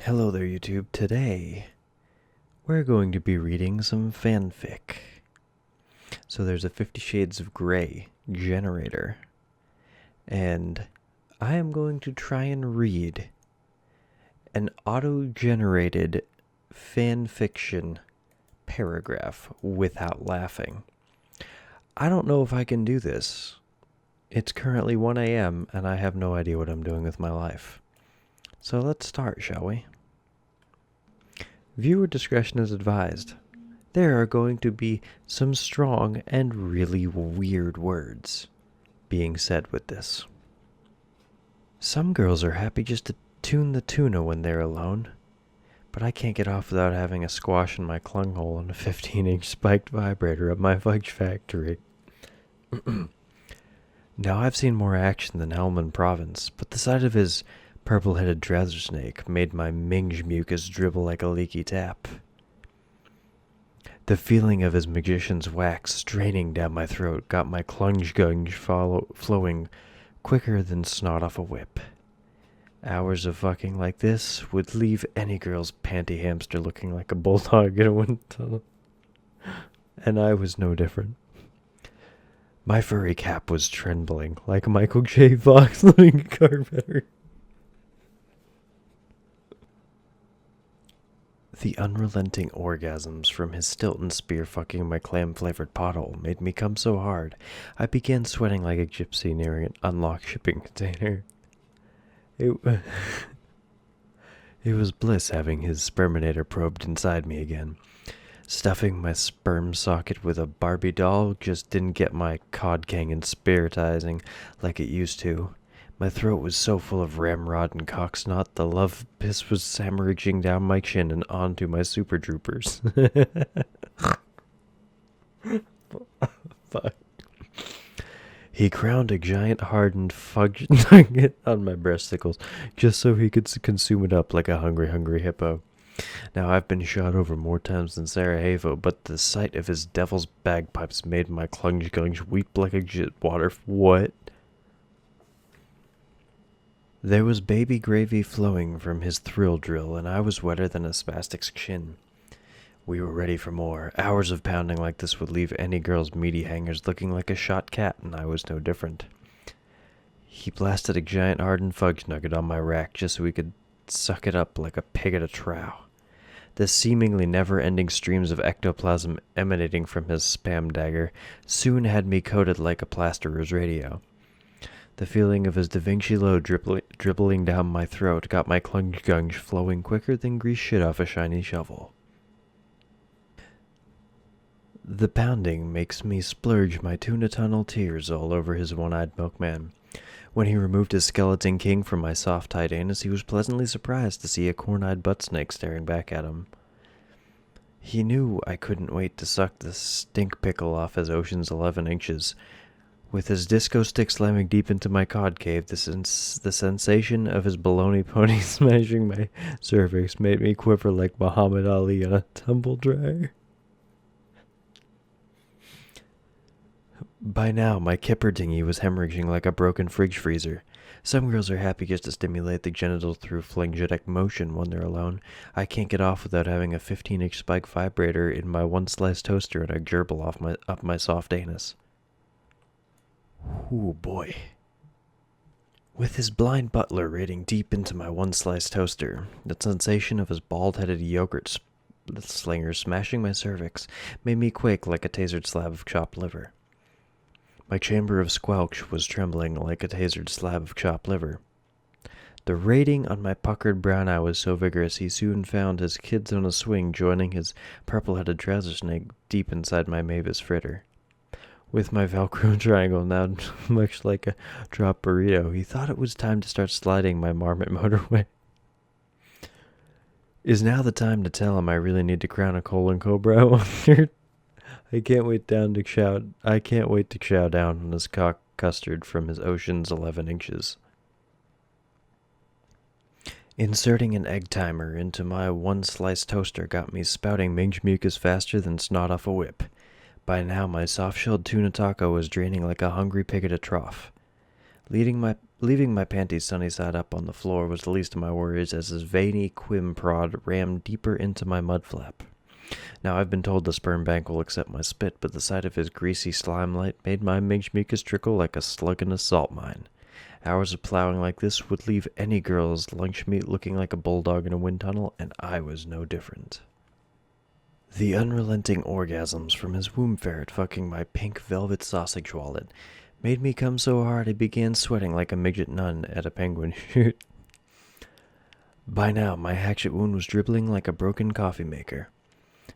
Hello there, YouTube. Today, we're going to be reading some fanfic. So there's a 50 Shades of Grey generator, and I am going to try and read an auto-generated fanfiction paragraph without laughing. I don't know if I can do this. It's currently 1 a.m. and I have no idea what I'm doing with my life. So let's start, shall we? Viewer discretion is advised. There are going to be some strong and really weird words being said with this. Some girls are happy just to tune the tuna when they're alone, but I can't get off without having a squash in my clung hole and a 15-inch spiked vibrator at my fudge factory. Now I've seen more action than Helmand Province, but the sight of his purple-headed trouser snake made my minge mucus dribble like a leaky tap. The feeling of his magician's wax straining down my throat got my clunge-gunge flowing quicker than snot off a whip. Hours of fucking like this would leave any girl's panty hamster looking like a bulldog in a wind tunnel. And I was no different. My furry cap was trembling like Michael J. Fox loading a carpenter. The unrelenting orgasms from his Stilton spear fucking my clam-flavored pothole made me come so hard, I began sweating like a gypsy nearing an unlocked shipping container. It was bliss having his sperminator probed inside me again. Stuffing my sperm socket with a Barbie doll just didn't get my cod-gang and spiritizing like it used to. My throat was so full of ramrod and cocksnot, the love piss was hemorrhaging down my chin and onto my super droopers. Fuck. He crowned a giant hardened fudge nugget on my breasticles, just so he could consume it up like a hungry hippo. Now I've been shot over more times than Sarajevo, but the sight of his devil's bagpipes made my clunge-gunge weep like a water. What? There was baby gravy flowing from his thrill drill, and I was wetter than a spastic's chin. We were ready for more. Hours of pounding like this would leave any girl's meaty hangers looking like a shot cat, and I was no different. He blasted a giant hardened fudge nugget on my rack just so we could suck it up like a pig at a trough. The seemingly never-ending streams of ectoplasm emanating from his spam dagger soon had me coated like a plasterer's radio. The feeling of his Da Vinci load dribbling down my throat got my clunge-gunge flowing quicker than grease shit off a shiny shovel. The pounding makes me splurge my tuna tunnel tears all over his one-eyed milkman. When he removed his skeleton king from my soft-tight anus, he was pleasantly surprised to see a corn-eyed butt snake staring back at him. He knew I couldn't wait to suck the stink pickle off his Ocean's 11 inches. With his disco stick slamming deep into my cod cave, the sensation of his baloney pony smashing my cervix made me quiver like Muhammad Ali on a tumble dryer. By now, my kipper dinghy was hemorrhaging like a broken fridge freezer. Some girls are happy just to stimulate the genitals through flingetic motion when they're alone. I can't get off without having a 15-inch spike vibrator in my one-slice toaster and a gerbil up my soft anus. Ooh, boy. With his blind butler raiding deep into my one-slice toaster, the sensation of his bald-headed yogurt slinger smashing my cervix made me quake like a tasered slab of chopped liver. My chamber of squelch was trembling like a tasered slab of chopped liver. The rating on my puckered brown eye was so vigorous he soon found his kids on a swing joining his purple-headed trouser snake deep inside my Mavis fritter. With my Velcro triangle now much like a dropped burrito, he thought it was time to start sliding my marmot motorway. Is now the time to tell him I really need to crown a colon cobra? I can't wait to chow down on his cock custard from his Ocean's 11 inches. Inserting an egg timer into my one-slice toaster got me spouting minge mucus faster than snot off a whip. By now, my soft-shelled tuna taco was draining like a hungry pig at a trough. Leaving my panties sunny side up on the floor was the least of my worries as his veiny quim prod rammed deeper into my mud flap. Now, I've been told the sperm bank will accept my spit, but the sight of his greasy slime light made my mucus trickle like a slug in a salt mine. Hours of plowing like this would leave any girl's lunch meat looking like a bulldog in a wind tunnel, and I was no different. The unrelenting orgasms from his womb ferret fucking my pink velvet sausage wallet made me come so hard I began sweating like a midget nun at a penguin shoot. By now, my hatchet wound was dribbling like a broken coffee maker.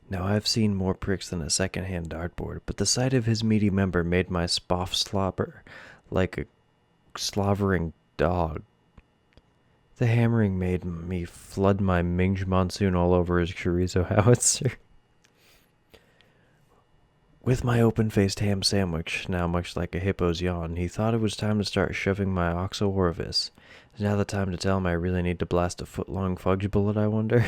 Now, I've seen more pricks than a second-hand dartboard, but the sight of his meaty member made my spoff slobber like a slavering dog. The hammering made me flood my Minge monsoon all over his chorizo howitzer. With my open-faced ham sandwich, now much like a hippo's yawn, he thought it was time to start shoving my oxo orifice. Is now the time to tell him I really need to blast a foot-long fudge bullet, I wonder?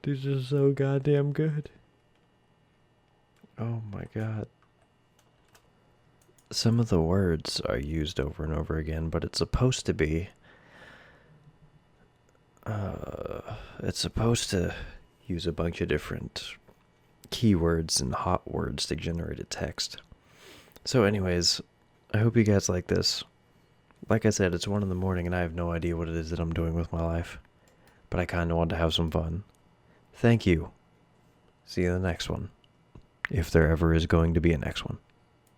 These are so goddamn good. Oh my god. Some of the words are used over and over again, but it's supposed to be... it's supposed to use a bunch of different keywords and hot words to generate a text. So anyways, I hope you guys like this. Like I said, it's 1 a.m. and I have no idea what it is that I'm doing with my life. But I kind of want to have some fun. Thank you. See you in the next one. If there ever is going to be a next one.